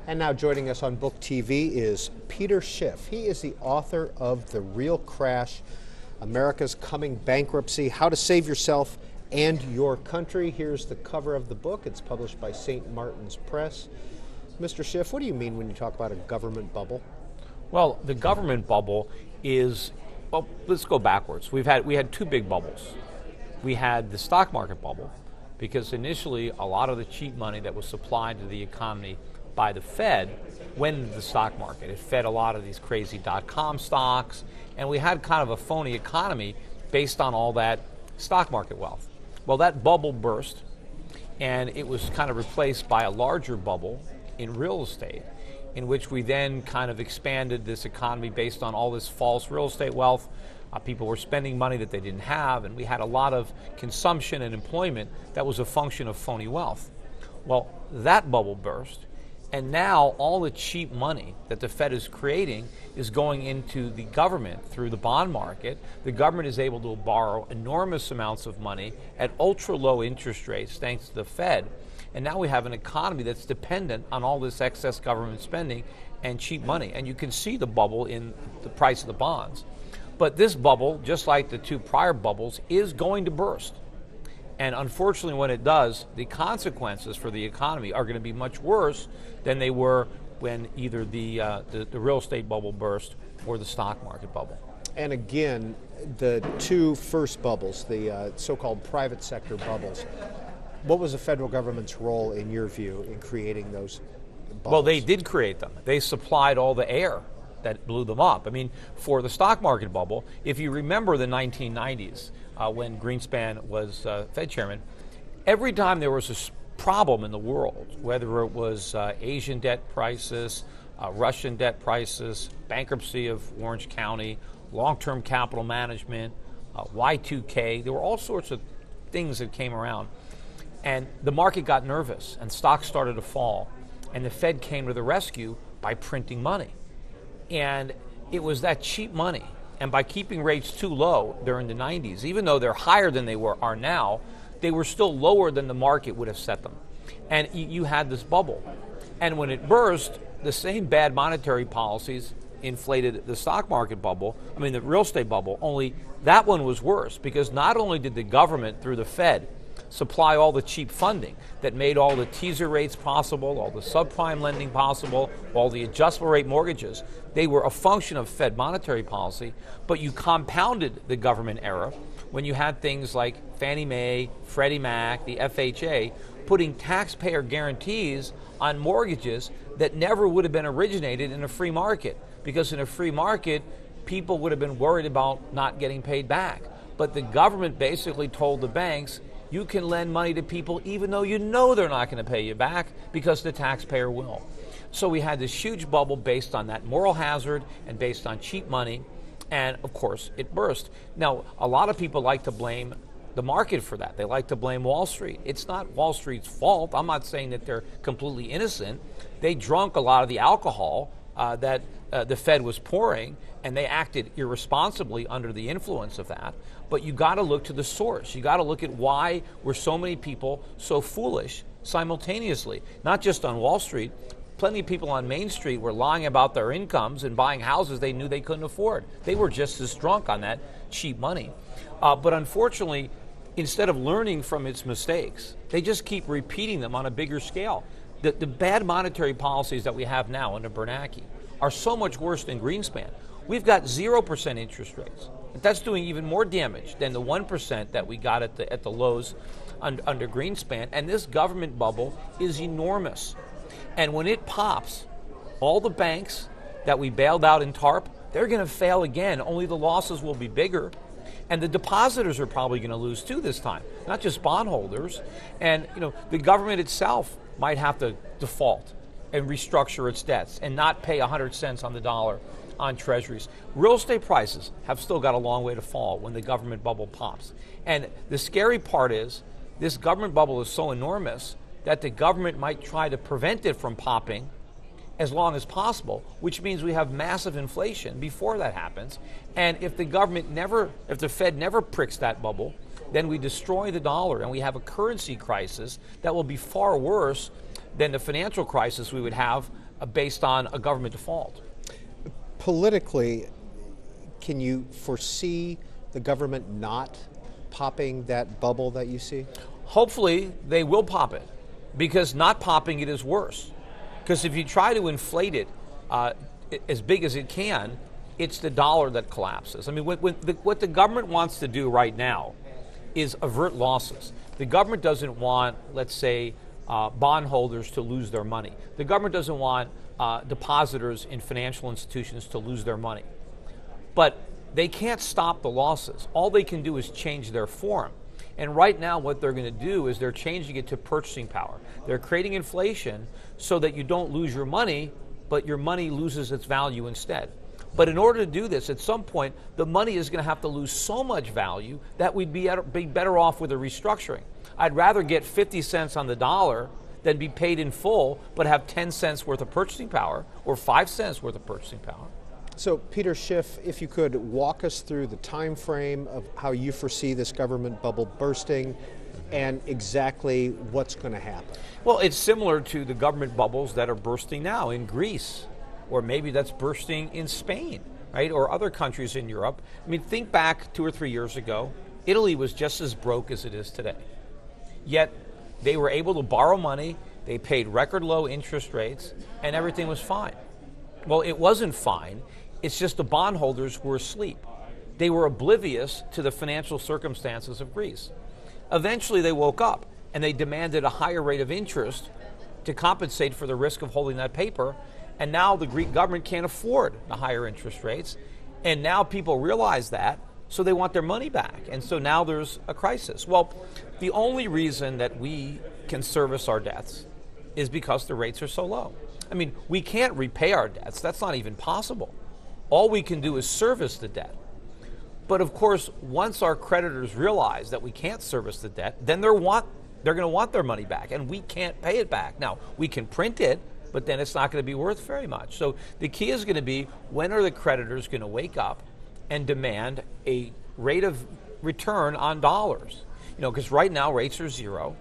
And now joining us on Book TV is Peter Schiff. He is the author of The Real Crash, America's Coming Bankruptcy, How to Save Yourself and Your Country. Here's the cover of the book. It's published by St. Martin's Press. Mr. Schiff, what do you mean when you talk about a government bubble? Well, the government bubble is, well, let's go backwards. We had two big bubbles. We had the stock market bubble, because initially a lot of the cheap money that was supplied to the economy by the Fed went into the stock market. It fed a lot of these crazy dot-com stocks, and we had kind of a phony economy based on all that stock market wealth. Well, that bubble burst, and it was kind of replaced by a larger bubble in real estate, in which we then kind of expanded this economy based on all this false real estate wealth. People were spending money that they didn't have, and we had a lot of consumption and employment that was a function of phony wealth. Well, that bubble burst, and now all the cheap money that the Fed is creating is going into the government through the bond market. The government is able to borrow enormous amounts of money at ultra low interest rates thanks to the Fed. And now we have an economy that's dependent on all this excess government spending and cheap money. And you can see the bubble in the price of the bonds. But this bubble, just like the two prior bubbles, is going to burst. And unfortunately, when it does, the consequences for the economy are going to be much worse than they were when either the real estate bubble burst or the stock market bubble. And again, the two first bubbles, the so-called private sector bubbles, what was the federal government's role, in your view, in creating those bubbles? Well, they did create them. They supplied all the air that blew them up. I mean, for the stock market bubble, if you remember the 1990s, when Greenspan was Fed chairman, every time there was a problem in the world, whether it was Asian debt crisis, Russian debt crisis, bankruptcy of Orange County, long-term capital management, Y2K, there were all sorts of things that came around. And the market got nervous, and stocks started to fall, and the Fed came to the rescue by printing money. And it was that cheap money. And by keeping rates too low during the 90s, even though they're higher than they are now, they were still lower than the market would have set them. And you had this bubble. And when it burst, the same bad monetary policies inflated the stock market bubble, the real estate bubble, only that one was worse, because not only did the government, through the Fed, supply all the cheap funding that made all the teaser rates possible, all the subprime lending possible, all the adjustable rate mortgages. They were a function of Fed monetary policy, but you compounded the government era when you had things like Fannie Mae, Freddie Mac, the FHA, putting taxpayer guarantees on mortgages that never would have been originated in a free market, because in a free market, people would have been worried about not getting paid back. But the government basically told the banks, you can lend money to people even though you know they're not going to pay you back, because the taxpayer will. So we had this huge bubble based on that moral hazard and based on cheap money, and of course it burst. Now, a lot of people like to blame the market for that. They like to blame Wall Street. It's not Wall Street's fault. I'm not saying that they're completely innocent. They drunk a lot of the alcohol that the Fed was pouring, and they acted irresponsibly under the influence of that. But you got to look to the source. You got to look at why were so many people so foolish simultaneously, not just on Wall Street. Plenty of people on Main Street were lying about their incomes and buying houses they knew they couldn't afford. They were just as drunk on that cheap money. But unfortunately, instead of learning from its mistakes, they just keep repeating them on a bigger scale. The bad monetary policies that we have now under Bernanke are so much worse than Greenspan. We've got 0% interest rates. That's doing even more damage than the 1% that we got at the lows under Greenspan. And this government bubble is enormous. And when it pops, all the banks that we bailed out in TARP, they're going to fail again, only the losses will be bigger. And the depositors are probably going to lose too this time, not just bondholders. And the government itself might have to default and restructure its debts and not pay 100 cents on the dollar on treasuries. Real estate prices have still got a long way to fall when the government bubble pops. And the scary part is this government bubble is so enormous that the government might try to prevent it from popping as long as possible, which means we have massive inflation before that happens. And if the Fed never pricks that bubble, then we destroy the dollar and we have a currency crisis that will be far worse than the financial crisis we would have based on a government default. Politically, can you foresee the government not popping that bubble that you see? Hopefully they will pop it, because not popping it is worse. Because if you try to inflate it as big as it can, it's the dollar that collapses. I mean, what the government wants to do right now is avert losses. The government doesn't want, let's say, bondholders to lose their money. The government doesn't want depositors in financial institutions to lose their money. But they can't stop the losses. All they can do is change their form. And right now what they're going to do is they're changing it to purchasing power. They're creating inflation so that you don't lose your money, but your money loses its value instead. But in order to do this, at some point, the money is going to have to lose so much value that we'd be better off with a restructuring. I'd rather get 50 cents on the dollar than be paid in full, but have 10 cents worth of purchasing power or 5 cents worth of purchasing power. So, Peter Schiff, if you could walk us through the time frame of how you foresee this government bubble bursting and exactly what's going to happen. Well, it's similar to the government bubbles that are bursting now in Greece, or maybe that's bursting in Spain, right, or other countries in Europe. I mean, think back 2 or 3 years ago. Italy was just as broke as it is today. Yet they were able to borrow money, they paid record low interest rates, and everything was fine. Well, it wasn't fine. It's just the bondholders were asleep. They were oblivious to the financial circumstances of Greece. Eventually they woke up and they demanded a higher rate of interest to compensate for the risk of holding that paper. And now the Greek government can't afford the higher interest rates. And now people realize that, so they want their money back. And so now there's a crisis. Well, the only reason that we can service our debts is because the rates are so low. I mean, we can't repay our debts. That's not even possible. All we can do is service the debt. But of course, once our creditors realize that we can't service the debt, then they're going to want their money back, and we can't pay it back. Now, we can print it, but then it's not going to be worth very much. So the key is going to be, when are the creditors going to wake up and demand a rate of return on dollars? You know, because right now rates are zero,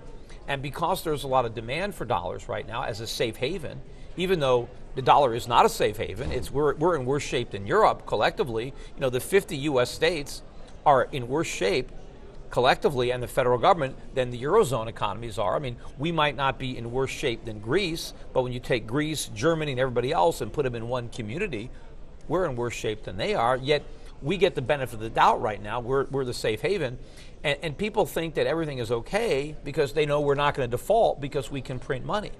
and because there's a lot of demand for dollars right now as a safe haven, even though the dollar is not a safe haven, we're in worse shape than Europe collectively. You know, the 50 U.S. states are in worse shape collectively, and the federal government, than the Eurozone economies are. I mean, we might not be in worse shape than Greece, but when you take Greece, Germany, and everybody else and put them in one community, we're in worse shape than they are. Yet we get the benefit of the doubt right now. We're the safe haven. And people think that everything is okay because they know we're not going to default because we can print money.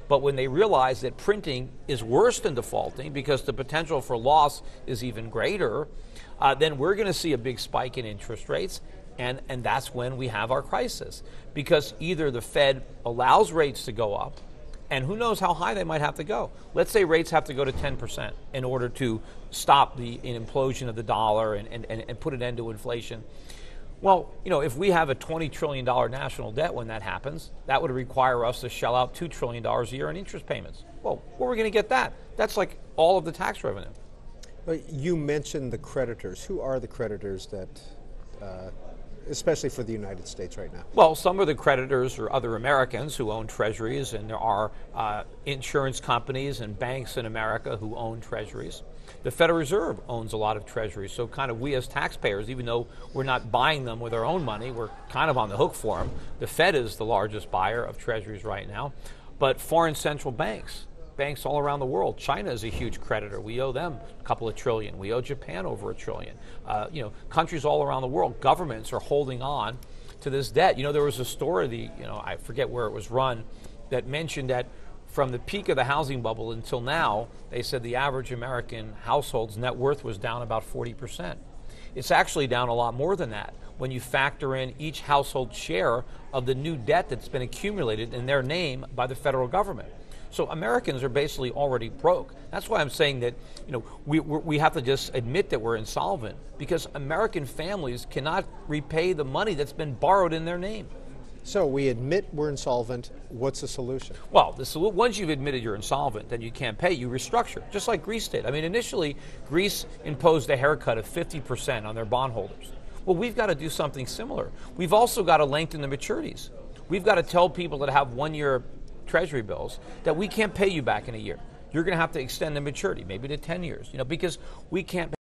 But when they realize that printing is worse than defaulting because the potential for loss is even greater, then we're going to see a big spike in interest rates, and that's when we have our crisis. Because either the Fed allows rates to go up, and who knows how high they might have to go. Let's say rates have to go to 10% in order to stop the implosion of the dollar and put an end to inflation. Well, you know, if we have a $20 trillion national debt when that happens, that would require us to shell out $2 trillion a year in interest payments. Well, where are we going to get that? That's like all of the tax revenue. You mentioned the creditors. Who are the creditors that, especially for the United States right now? Well, some of the creditors are other Americans who own treasuries, and there are insurance companies and banks in America who own treasuries. The Federal Reserve owns a lot of treasuries, so kind of we as taxpayers, even though we're not buying them with our own money, we're kind of on the hook for them. The Fed is the largest buyer of treasuries right now, but foreign central banks all around the world. China is a huge creditor. We owe them a couple of trillion. We owe Japan over $1 trillion. You know, countries all around the world, governments are holding on to this debt. You know, there was a story, I forget where it was run, that mentioned that from the peak of the housing bubble until now, they said the average American household's net worth was down about 40%. It's actually down a lot more than that when you factor in each household's share of the new debt that's been accumulated in their name by the federal government. So Americans are basically already broke. That's why I'm saying that, you know, we have to just admit that we're insolvent, because American families cannot repay the money that's been borrowed in their name. So we admit we're insolvent. What's the solution? Well, once you've admitted you're insolvent, then you can't pay, you restructure, just like Greece did. I mean, initially, Greece imposed a haircut of 50% on their bondholders. Well, we've got to do something similar. We've also got to lengthen the maturities. We've got to tell people that have 1-year treasury bills that we can't pay you back in a year. you're going to have to extend the maturity, maybe to 10 years, because we can't